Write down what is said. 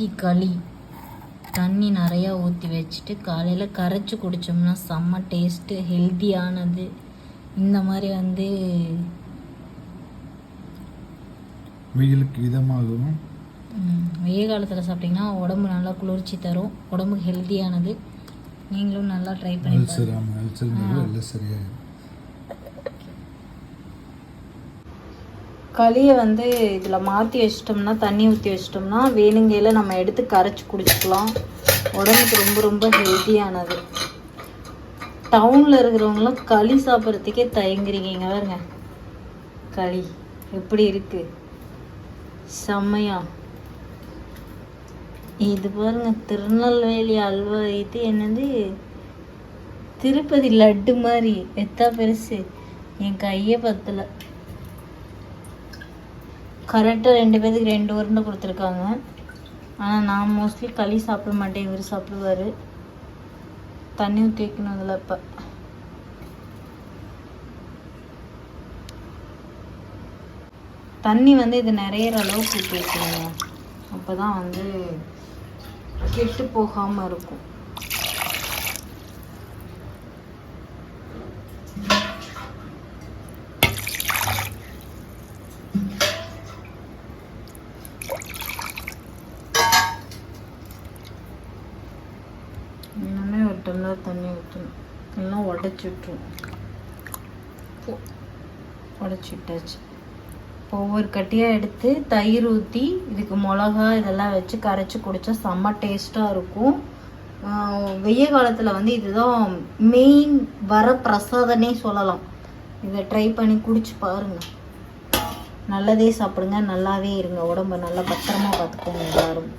இட்லிக்கு களி தண்ணி நிறையா ஊற்றி வச்சுட்டு காலையில் கரைச்சி குடித்தோம்னா செம்ம டேஸ்ட்டு, ஹெல்த்தியானது. இந்த மாதிரி வெயிலுக்கு இதமாகும். வெயில் காலத்தில் சாப்பிட்டிங்கன்னா உடம்பு நல்லா குளிர்ச்சி தரும், உடம்புக்கு ஹெல்த்தியானது. நீங்களும் நல்லா ட்ரை பண்ணி சரியாயிடும். களியை இதில் மாற்றி வச்சிட்டோம்னா, தண்ணி ஊற்றி வச்சிட்டோம்னா வேணுங்கையில் நம்ம எடுத்து கரைச்சி குடிச்சிக்கலாம். உடம்புக்கு ரொம்ப ரொம்ப ஹெல்த்தியானது. டவுனில் இருக்கிறவங்களாம் களி சாப்பிட்றதுக்கே தயங்குறீங்க பாருங்க. களி எப்படி இருக்குது, செம்மையா. இது பாருங்க, திருநெல்வேலி அல்வா. இது என்னது, திருப்பதி லட்டு மாதிரி எத்தா பெருசு, என் கையே பத்தலை. கரெக்டாக 2 பேருக்கு 2 உருண்டை கொடுத்துருக்காங்க. ஆனால் நான் மோஸ்ட்லி களி சாப்பிட மாட்டேன், இவர் சாப்பிடுவார். தண்ணி ஊற்றி வைக்கணும் அதில். இப்போ தண்ணி இது நிறைய அளவுக்கு ஊற்றி வைக்கணும். அப்போ தான் கெட்டு போகாமல் இருக்கும். இன்னுமே ஒரு டம்ளர் தண்ணி ஊற்றணும், எல்லாம் உடச்சி விட்டுரும். உடச்சி விட்டாச்சு. ஒவ்வொரு கட்டியாக எடுத்து தயிர் ஊற்றி இதுக்கு மிளகா இதெல்லாம் வச்சு கரைச்சி குடித்தா செம்ம டேஸ்ட்டாக இருக்கும். வெய்ய காலத்தில் இதுதான் மெயின் வர பிரசாதனே சொல்லலாம். இதை ட்ரை பண்ணி குடிச்சு பாருங்கள். நல்லதே சாப்பிடுங்க, நல்லாவே இருங்க, உடம்பை நல்லா பத்திரமா பார்த்துக்கோங்க எல்லாரும்.